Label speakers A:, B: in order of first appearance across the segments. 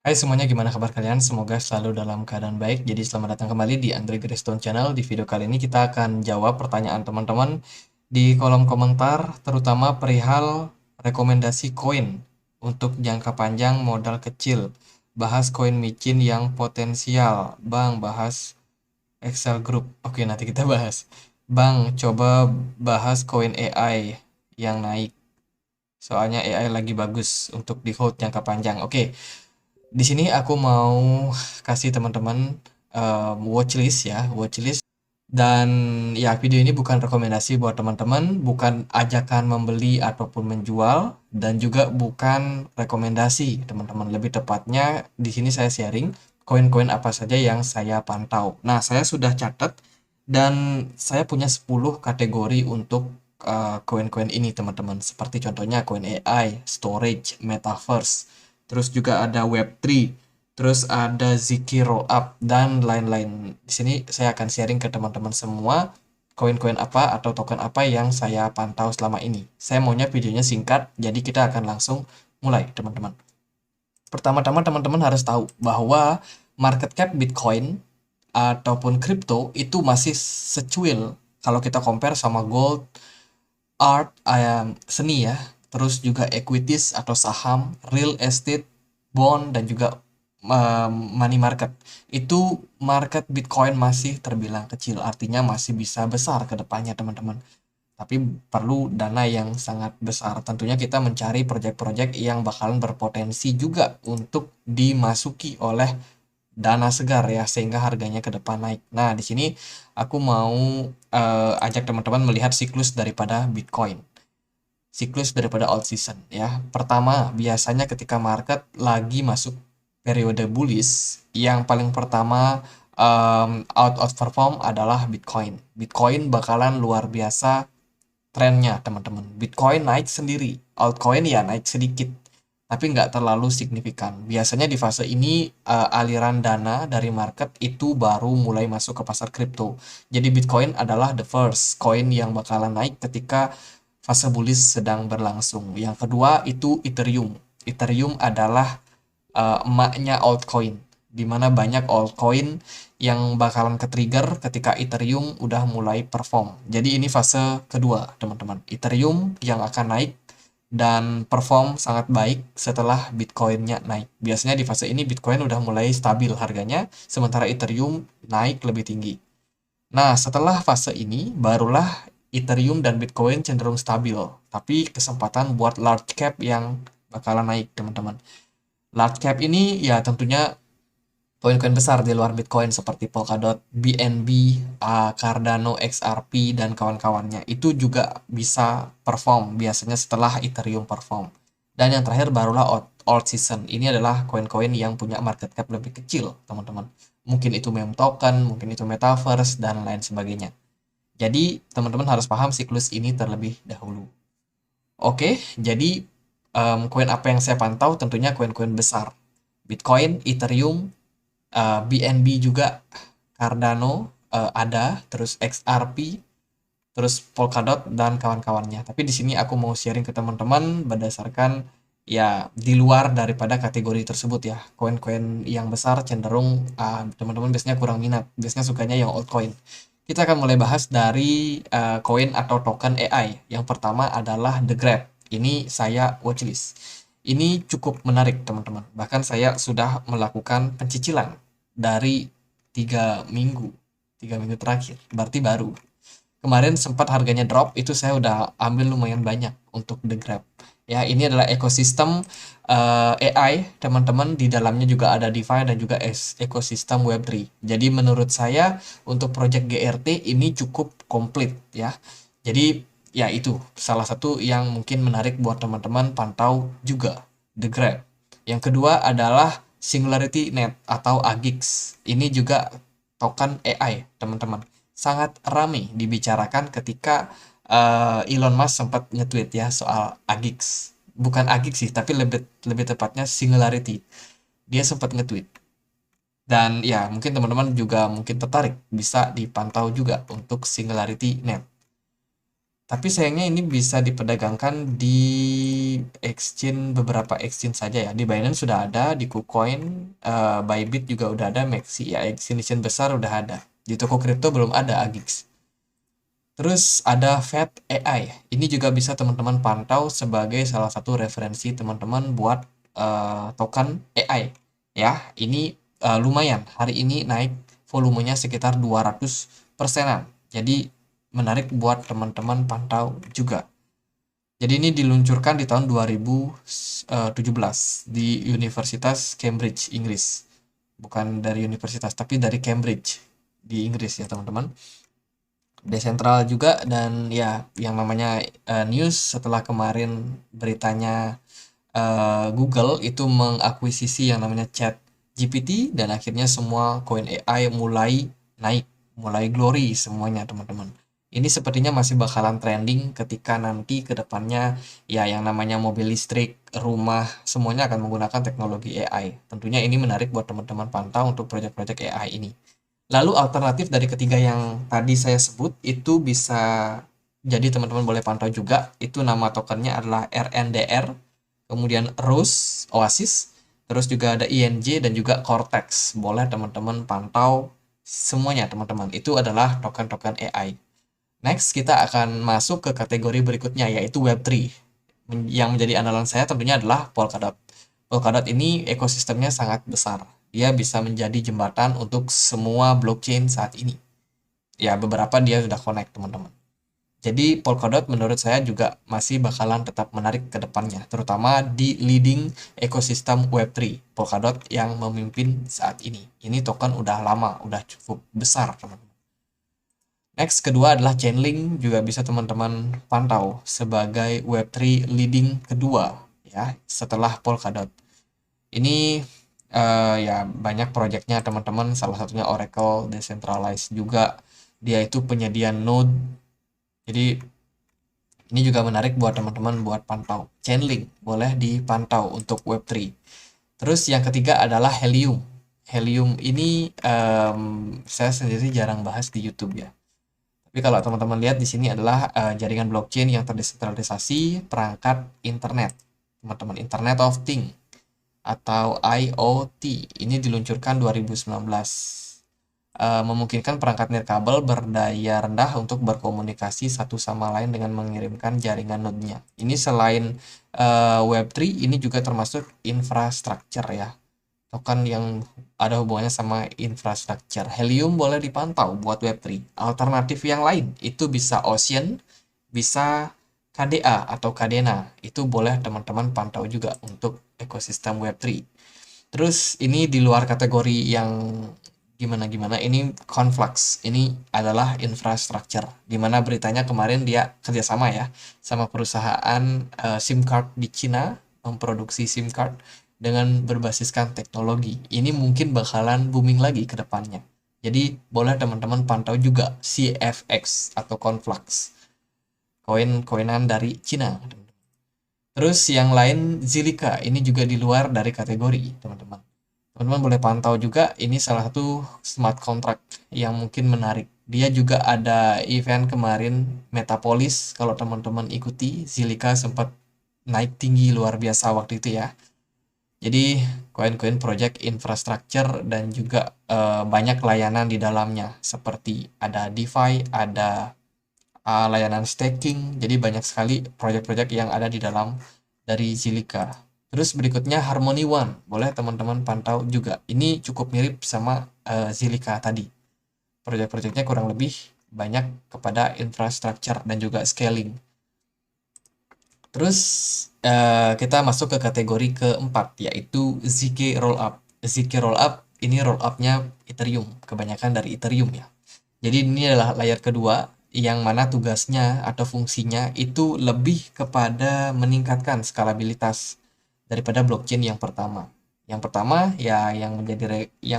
A: Hai semuanya, gimana kabar kalian? Semoga selalu dalam keadaan baik. Jadi selamat datang kembali di Andre Greystone Channel. Di video kali ini kita akan jawab pertanyaan teman-teman di kolom komentar, terutama perihal rekomendasi koin untuk jangka panjang modal kecil. Bahas koin micin yang potensial. Bang, bahas Excel Group. Oke, nanti kita bahas. Bang, coba bahas koin AI yang naik. Soalnya AI lagi bagus untuk di hold jangka panjang. Oke. Di sini aku mau kasih teman-teman watchlist ya, watchlist. Dan ya, video ini bukan rekomendasi buat teman-teman, bukan ajakan membeli ataupun menjual, dan juga bukan rekomendasi teman-teman. Lebih tepatnya di sini saya sharing koin-koin apa saja yang saya pantau. Nah, saya sudah catat dan saya punya 10 kategori untuk koin-koin ini teman-teman. Seperti contohnya koin AI, storage, metaverse, terus juga ada Web3, terus ada Ziki Rollup dan lain-lain. Di sini saya akan sharing ke teman-teman semua koin-koin apa atau token apa yang saya pantau selama ini. Saya maunya videonya singkat, jadi kita akan langsung mulai teman-teman. Pertama-tama teman-teman harus tahu bahwa market cap Bitcoin ataupun kripto itu masih secuil kalau kita compare sama gold, art, seni ya, terus juga equities atau saham, real estate, bond, dan juga money market. Itu market Bitcoin masih terbilang kecil, artinya masih bisa besar ke depannya teman-teman. Tapi perlu dana yang sangat besar. Tentunya kita mencari proyek-proyek yang bakalan berpotensi juga untuk dimasuki oleh dana segar ya, sehingga harganya ke depan naik. Nah, di sini aku mau ajak teman-teman melihat siklus daripada Bitcoin. Siklus daripada alt season ya. Pertama, biasanya ketika market lagi masuk periode bullish, yang paling pertama outperform adalah Bitcoin. Bitcoin bakalan luar biasa trennya teman-teman. Bitcoin naik sendiri, altcoin ya naik sedikit, tapi nggak terlalu signifikan. Biasanya di fase ini aliran dana dari market itu baru mulai masuk ke pasar kripto. Jadi Bitcoin adalah the first coin yang bakalan naik ketika fase bullish sedang berlangsung. Yang kedua itu Ethereum. Ethereum adalah emaknya altcoin, di mana banyak altcoin yang bakalan ke-trigger ketika Ethereum udah mulai perform. Jadi ini fase kedua, teman-teman. Ethereum yang akan naik dan perform sangat baik setelah Bitcoin-nya naik. Biasanya di fase ini Bitcoin udah mulai stabil harganya, sementara Ethereum naik lebih tinggi. Nah, setelah fase ini, barulah Ethereum dan Bitcoin cenderung stabil. Tapi kesempatan buat large cap yang bakalan naik, teman-teman. Large cap ini ya tentunya koin-koin besar di luar Bitcoin seperti Polkadot, BNB, Cardano, XRP, dan kawan-kawannya. Itu juga bisa perform biasanya setelah Ethereum perform. Dan yang terakhir barulah alt season. Ini adalah koin-koin yang punya market cap lebih kecil, teman-teman. Mungkin itu meme token, mungkin itu metaverse, dan lain sebagainya. Jadi, teman-teman harus paham siklus ini terlebih dahulu. Oke, jadi koin apa yang saya pantau tentunya koin-koin besar. Bitcoin, Ethereum, BNB juga, Cardano ada, terus XRP, terus Polkadot dan kawan-kawannya. Tapi di sini aku mau sharing ke teman-teman berdasarkan ya di luar daripada kategori tersebut ya. Koin-koin yang besar cenderung teman-teman biasanya kurang minat, biasanya sukanya yang altcoin. Kita akan mulai bahas dari koin atau token AI. Yang pertama adalah The Grab. Ini saya watchlist. Ini cukup menarik teman-teman. Bahkan saya sudah melakukan pencicilan dari 3 minggu, 3 minggu terakhir. Berarti baru. Kemarin sempat harganya drop, itu saya udah ambil lumayan banyak untuk The Grab. Ya, ini adalah ekosistem AI, teman-teman. Di dalamnya juga ada DeFi dan juga ekosistem Web3. Jadi menurut saya untuk project GRT ini cukup komplit ya. Jadi ya itu salah satu yang mungkin menarik buat teman-teman pantau juga, The Grab. Yang kedua adalah Singularity Net atau AGIX. Ini juga token AI, teman-teman. Sangat ramai dibicarakan ketika Elon Musk sempat nge-tweet ya soal AGIX. Bukan AGIX sih, tapi lebih lebih tepatnya Singularity. Dia sempat nge-tweet. Dan ya, mungkin teman-teman juga mungkin tertarik bisa dipantau juga untuk Singularity Net. Tapi sayangnya ini bisa diperdagangkan di exchange, beberapa exchange saja ya. Di Binance sudah ada, di KuCoin, Bybit juga udah ada, Maxi ya, exchange besar udah ada. Di toko kripto belum ada Agix. Terus ada Fed AI. Ini juga bisa teman-teman pantau sebagai salah satu referensi teman-teman buat token AI. Ya, ini lumayan. Hari ini naik volumenya sekitar 200%-an. Jadi menarik buat teman-teman pantau juga. Jadi ini diluncurkan di tahun 2017 di Universitas Cambridge, Inggris. Bukan dari universitas, tapi dari Cambridge di Inggris ya teman-teman. Desentral juga, dan ya yang namanya news setelah kemarin beritanya Google itu mengakuisisi yang namanya Chat GPT, dan akhirnya semua koin AI mulai naik, mulai glory semuanya teman-teman. Ini sepertinya masih bakalan trending ketika nanti ke depannya ya yang namanya mobil listrik, rumah, semuanya akan menggunakan teknologi AI. Tentunya ini menarik buat teman-teman pantau untuk proyek-proyek AI ini. Lalu alternatif dari ketiga yang tadi saya sebut itu bisa jadi teman-teman boleh pantau juga. Itu nama tokennya adalah RNDR, kemudian Rose, Oasis, terus juga ada INJ dan juga Cortex. Boleh teman-teman pantau semuanya teman-teman. Itu adalah token-token AI. Next kita akan masuk ke kategori berikutnya yaitu Web3. Yang menjadi andalan saya tentunya adalah Polkadot. Polkadot ini ekosistemnya sangat besar. Dia bisa menjadi jembatan untuk semua blockchain saat ini. Ya, beberapa dia sudah connect, teman-teman. Jadi Polkadot menurut saya juga masih bakalan tetap menarik ke depannya, terutama di leading ekosistem Web3. Polkadot yang memimpin saat ini. Ini token udah lama, udah cukup besar, teman-teman. Next, kedua adalah Chainlink, juga bisa teman-teman pantau sebagai Web3 leading kedua ya setelah Polkadot. Ini ya banyak proyeknya teman-teman, salah satunya Oracle Decentralized juga, dia itu penyedia node. Jadi ini juga menarik buat teman-teman buat pantau. Chainlink boleh dipantau untuk Web3. Terus yang ketiga adalah Helium. Helium ini saya sendiri jarang bahas di YouTube ya. Tapi kalau teman-teman lihat di sini adalah jaringan blockchain yang terdesentralisasi perangkat internet. Teman-teman, Internet of Things atau IoT. Ini diluncurkan 2019. Memungkinkan perangkat nirkabel berdaya rendah untuk berkomunikasi satu sama lain dengan mengirimkan jaringan node-nya. Ini selain Web3, ini juga termasuk infrastruktur ya. Token yang ada hubungannya sama infrastruktur. Helium boleh dipantau buat Web3. Alternatif yang lain itu bisa Ocean, bisa KDA atau Kadena. Itu boleh teman-teman pantau juga untuk ekosistem Web3. Terus ini di luar kategori yang gimana-gimana, ini Conflux. Ini adalah infrastruktur. Dimana beritanya kemarin dia kerjasama ya sama perusahaan SIM card di Cina, memproduksi SIM card dengan berbasiskan teknologi. Ini mungkin bakalan booming lagi ke depannya. Jadi boleh teman-teman pantau juga CFX atau Conflux. Koin-koinan dari Cina. Terus yang lain Zilliqa, ini juga di luar dari kategori, teman-teman. Teman-teman boleh pantau juga, ini salah satu smart contract yang mungkin menarik. Dia juga ada event kemarin Metapolis, kalau teman-teman ikuti, Zilliqa sempat naik tinggi luar biasa waktu itu ya. Jadi koin-koin project infrastructure dan juga banyak layanan di dalamnya, seperti ada DeFi, ada layanan staking. Jadi banyak sekali proyek-proyek yang ada di dalam dari Zilliqa. Terus berikutnya Harmony One, boleh teman-teman pantau juga. Ini cukup mirip sama Zilliqa tadi. Proyek-proyeknya kurang lebih banyak kepada infrastruktur dan juga scaling. Terus kita masuk ke kategori keempat, yaitu ZK Rollup. ZK Rollup ini rollupnya Ethereum, kebanyakan dari Ethereum ya. Jadi ini adalah layer kedua yang mana tugasnya atau fungsinya itu lebih kepada meningkatkan skalabilitas daripada blockchain yang pertama. Yang pertama ya yang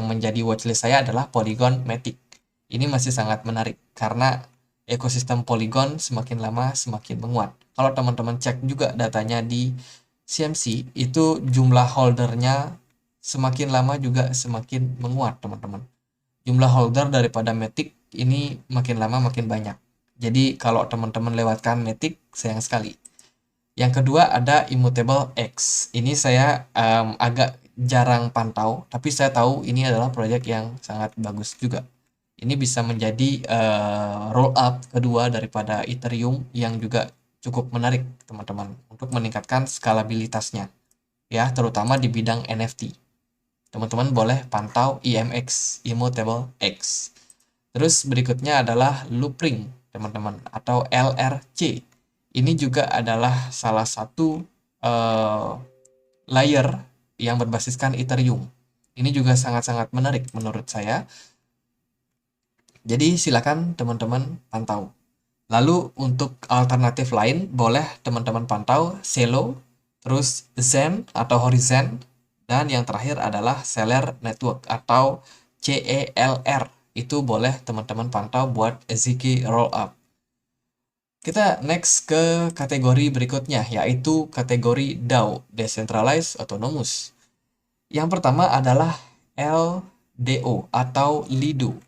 A: menjadi watchlist saya adalah Polygon Matic. Ini masih sangat menarik karena ekosistem Polygon semakin lama semakin menguat. Kalau teman-teman cek juga datanya di CMC, itu jumlah holdernya semakin lama juga semakin menguat, teman-teman. Jumlah holder daripada Matic ini makin lama makin banyak. Jadi kalau teman-teman lewatkan Matic, sayang sekali. Yang kedua ada Immutable X. Ini saya agak jarang pantau, tapi saya tahu ini adalah proyek yang sangat bagus juga. Ini bisa menjadi roll up kedua daripada Ethereum yang juga cukup menarik teman-teman untuk meningkatkan skalabilitasnya ya, terutama di bidang NFT. Teman-teman boleh pantau IMX, Immutable X. Terus berikutnya adalah Loopring, teman-teman, atau LRC. Ini juga adalah salah satu layer yang berbasiskan Ethereum. Ini juga sangat-sangat menarik menurut saya. Jadi silakan teman-teman pantau. Lalu untuk alternatif lain boleh teman-teman pantau Celo, terus Zen atau Horizon, dan yang terakhir adalah Celer Network atau CELR. Itu boleh teman-teman pantau buat ZK Rollup. Kita next ke kategori berikutnya, yaitu kategori DAO, Decentralized Autonomous. Yang pertama adalah LDO atau Lido.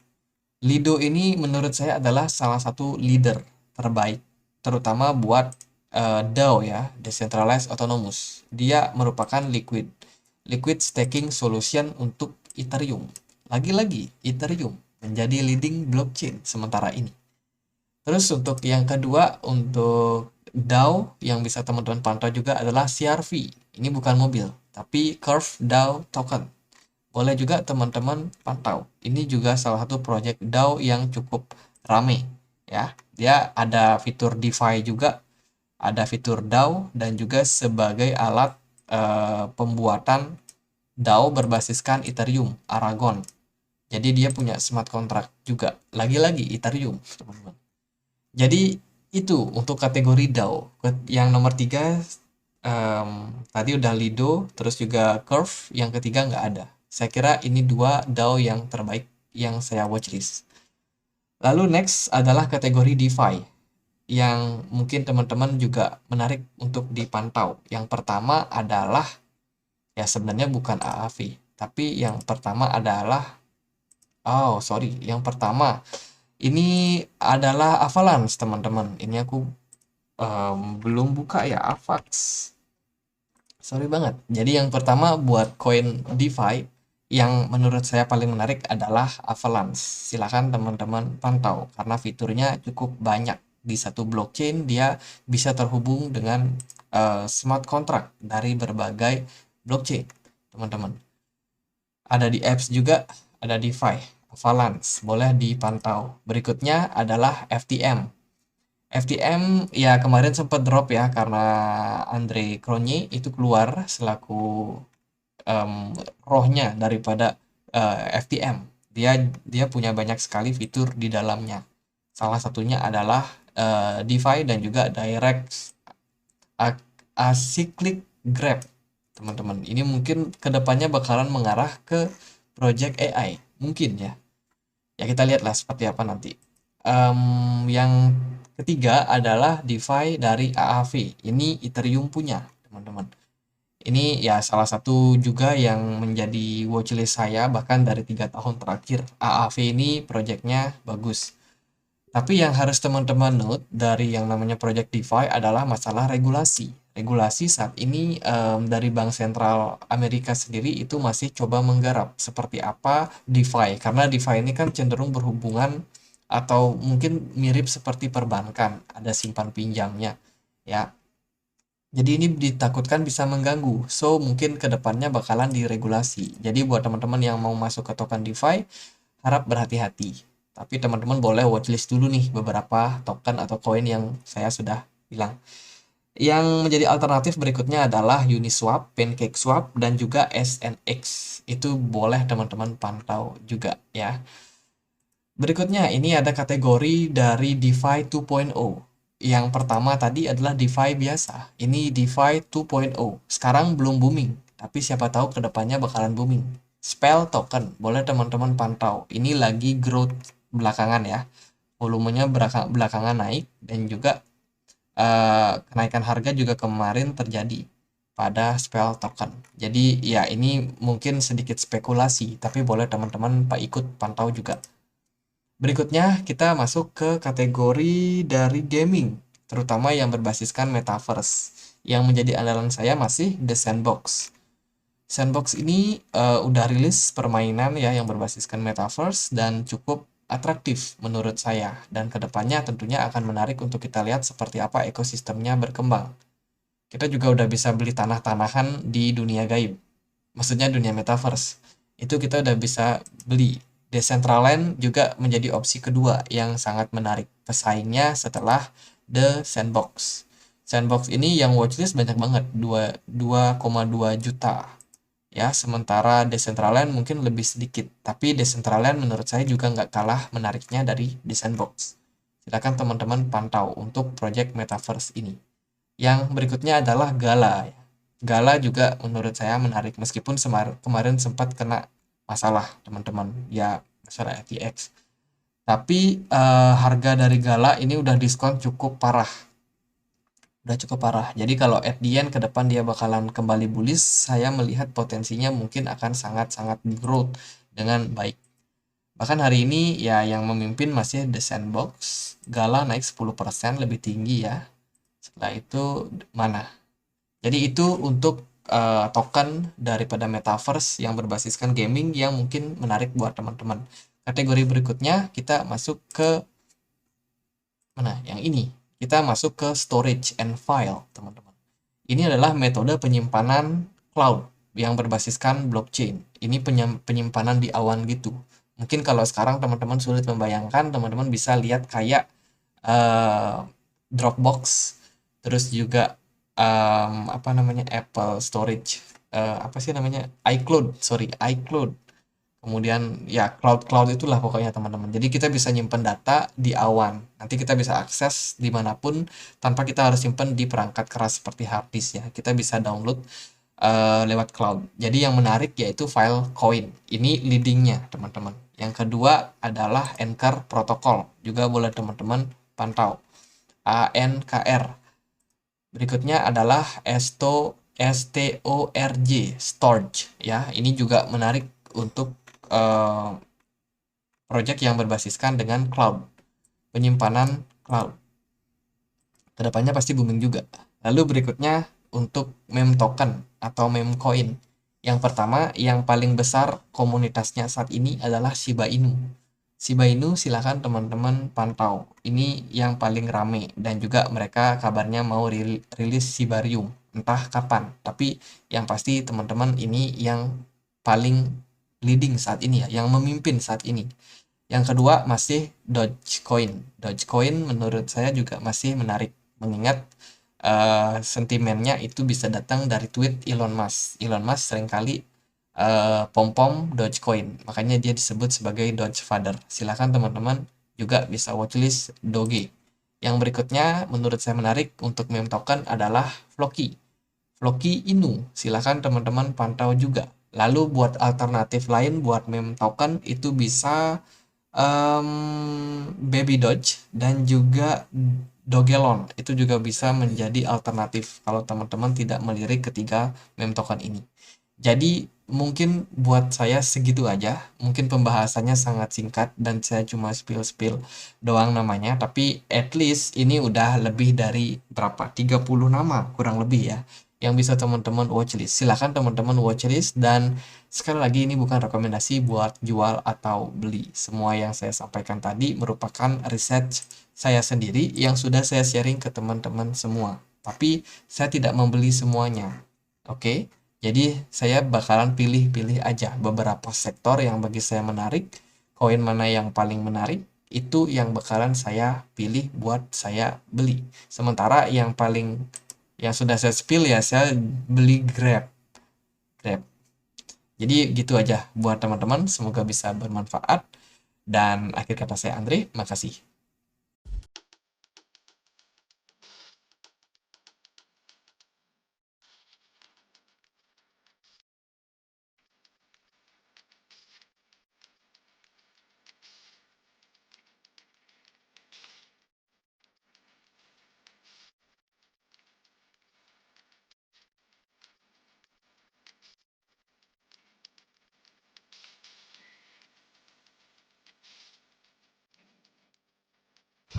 A: Lido ini menurut saya adalah salah satu leader terbaik, terutama buat DAO ya, Decentralized Autonomous. Dia merupakan liquid staking solution untuk Ethereum. Lagi-lagi Ethereum menjadi leading blockchain sementara ini. Terus untuk yang kedua, untuk DAO yang bisa teman-teman pantau juga adalah CRV. Ini bukan mobil, tapi Curve DAO Token. Boleh juga teman-teman pantau. Ini juga salah satu project DAO yang cukup rame ya. Dia ada fitur DeFi juga, ada fitur DAO dan juga sebagai alat pembuatan DAO berbasiskan Ethereum, Aragon. Jadi dia punya smart contract juga. Lagi-lagi Ethereum, teman-teman. Jadi itu untuk kategori DAO. Yang nomor 3 tadi udah Lido, terus juga Curve, yang ketiga nggak ada. Saya kira ini 2 DAO yang terbaik yang saya watchlist. Lalu next adalah kategori DeFi yang mungkin teman-teman juga menarik untuk dipantau. Yang pertama adalah ya sebenarnya bukan AAV, tapi yang pertama adalah yang pertama ini adalah Avalanche, teman-teman. Ini aku belum buka ya, Avax. Sorry banget. Jadi yang pertama buat koin DeFi yang menurut saya paling menarik adalah Avalanche. Silahkan teman-teman pantau karena fiturnya cukup banyak. Di satu blockchain dia bisa terhubung dengan smart contract dari berbagai blockchain, teman-teman. Ada di apps juga, ada DeFi. Avalanche boleh dipantau. Berikutnya adalah FTM. FTM ya kemarin sempat drop ya karena Andre Cronje itu keluar selaku rohnya daripada FTM. Dia punya banyak sekali fitur di dalamnya. Salah satunya adalah DeFi dan juga direct acyclic grab, teman-teman. Ini mungkin kedepannya bakalan mengarah ke project AI, mungkin ya. Ya kita lihatlah seperti apa nanti. Yang ketiga adalah DeFi dari AAV. Ini Ethereum punya, teman-teman. Ini ya salah satu juga yang menjadi watchlist saya bahkan dari 3 tahun terakhir. AAV ini projectnya bagus. Tapi yang harus teman-teman note dari yang namanya project DeFi adalah masalah regulasi. Regulasi saat ini dari Bank Sentral Amerika sendiri itu masih coba menggarap seperti apa DeFi. Karena DeFi ini kan cenderung berhubungan atau mungkin mirip seperti perbankan, ada simpan pinjamnya ya. Jadi ini ditakutkan bisa mengganggu. So mungkin kedepannya bakalan diregulasi. Jadi buat teman-teman yang mau masuk ke token DeFi harap berhati-hati. Tapi teman-teman boleh watchlist dulu nih beberapa token atau koin yang saya sudah bilang. Yang menjadi alternatif berikutnya adalah Uniswap, PancakeSwap, dan juga SNX. Itu boleh teman-teman pantau juga ya. Berikutnya ini ada kategori dari DeFi 2.0. Yang pertama tadi adalah DeFi biasa. Ini DeFi 2.0. Sekarang belum booming, tapi siapa tahu kedepannya bakalan booming. Spell token, boleh teman-teman pantau. Ini lagi growth belakangan ya. Volumenya belakangan naik dan juga kenaikan harga juga kemarin terjadi pada spell token. Jadi ya ini mungkin sedikit spekulasi, tapi boleh teman-teman ikut pantau juga. Berikutnya kita masuk ke kategori dari gaming, terutama yang berbasiskan metaverse. yang menjadi andalan saya masih The Sandbox. Sandbox ini udah rilis permainan ya yang berbasiskan metaverse dan cukup atraktif menurut saya. Dan kedepannya tentunya akan menarik untuk kita lihat seperti apa ekosistemnya berkembang. Kita juga udah bisa beli tanah-tanahan di dunia gaib. Maksudnya dunia metaverse. Itu kita udah bisa beli. Decentraland juga menjadi opsi kedua yang sangat menarik. Pesaingnya setelah The Sandbox. Sandbox ini yang watchlist banyak banget, 2,2 juta. Ya, sementara Decentraland mungkin lebih sedikit. Tapi Decentraland menurut saya juga nggak kalah menariknya dari The Sandbox. Silakan teman-teman pantau untuk project Metaverse ini. Yang berikutnya adalah Gala. Gala juga menurut saya menarik meskipun kemarin sempat kena masalah teman-teman. Ya, masalah FTX. Tapi harga dari Gala ini udah diskon cukup parah. Udah cukup parah. Jadi kalau at the end ke depan dia bakalan kembali bullish, saya melihat potensinya mungkin akan sangat-sangat growth dengan baik. Bahkan hari ini ya yang memimpin masih The Sandbox. Gala naik 10% lebih tinggi ya. Setelah itu mana? Jadi itu untuk token daripada metaverse yang berbasiskan gaming yang mungkin menarik buat teman-teman. Kategori berikutnya kita masuk ke mana? Yang ini. Kita masuk ke storage and file, teman-teman. Ini adalah metode penyimpanan cloud yang berbasiskan blockchain. Ini penyimpanan di awan gitu. Mungkin kalau sekarang teman-teman sulit membayangkan, teman-teman bisa lihat kayak Dropbox, terus juga apa namanya Apple Storage, apa sih namanya iCloud. Kemudian ya cloud itulah pokoknya teman-teman. Jadi kita bisa nyimpen data di awan. Nanti kita bisa akses dimanapun tanpa kita harus simpen di perangkat keras seperti hard disk ya. Kita bisa download lewat cloud. Jadi yang menarik yaitu Filecoin. Ini leadingnya teman-teman. Yang kedua adalah Anchor Protocol. Juga boleh teman-teman pantau. ANKR. Berikutnya adalah STORJ, Storage ya. Ini juga menarik untuk project yang berbasiskan dengan cloud, penyimpanan cloud. Kedepannya pasti booming juga. Lalu berikutnya untuk meme token atau meme coin. Yang pertama, yang paling besar komunitasnya saat ini adalah Shiba Inu. Shiba Inu silahkan teman-teman pantau. Ini yang paling rame dan juga mereka kabarnya mau rilis Shibarium. Entah kapan, tapi yang pasti teman-teman ini yang paling leading saat ini ya, yang memimpin saat ini. Yang kedua masih Dogecoin. Dogecoin menurut saya juga masih menarik mengingat sentimennya itu bisa datang dari tweet Elon Musk. Elon Musk seringkali pom-pom Dogecoin, makanya dia disebut sebagai Doge Father. Silahkan teman-teman juga bisa watchlist Doge. Yang berikutnya menurut saya menarik untuk meme token adalah Floki. Floki Inu, silahkan teman-teman pantau juga. Lalu buat alternatif lain buat meme token itu bisa Baby Doge dan juga Dogelon. Itu juga bisa menjadi alternatif kalau teman-teman tidak melirik ketiga meme token ini. Jadi mungkin buat saya segitu aja. Mungkin pembahasannya sangat singkat dan saya cuma spill-spill doang namanya. Tapi at least ini udah lebih dari berapa? 30 nama kurang lebih ya. Yang bisa teman-teman watchlist. Silahkan teman-teman watchlist dan sekali lagi ini bukan rekomendasi buat jual atau beli. Semua yang saya sampaikan tadi merupakan riset saya sendiri yang sudah saya sharing ke teman-teman semua. Tapi saya tidak membeli semuanya. Oke? Jadi saya bakalan pilih-pilih aja beberapa sektor yang bagi saya menarik, koin mana yang paling menarik, itu yang bakalan saya pilih buat saya beli. Sementara yang sudah saya spill ya saya beli Grab. Jadi gitu aja buat teman-teman, semoga bisa bermanfaat. Dan akhir kata saya Andre, makasih.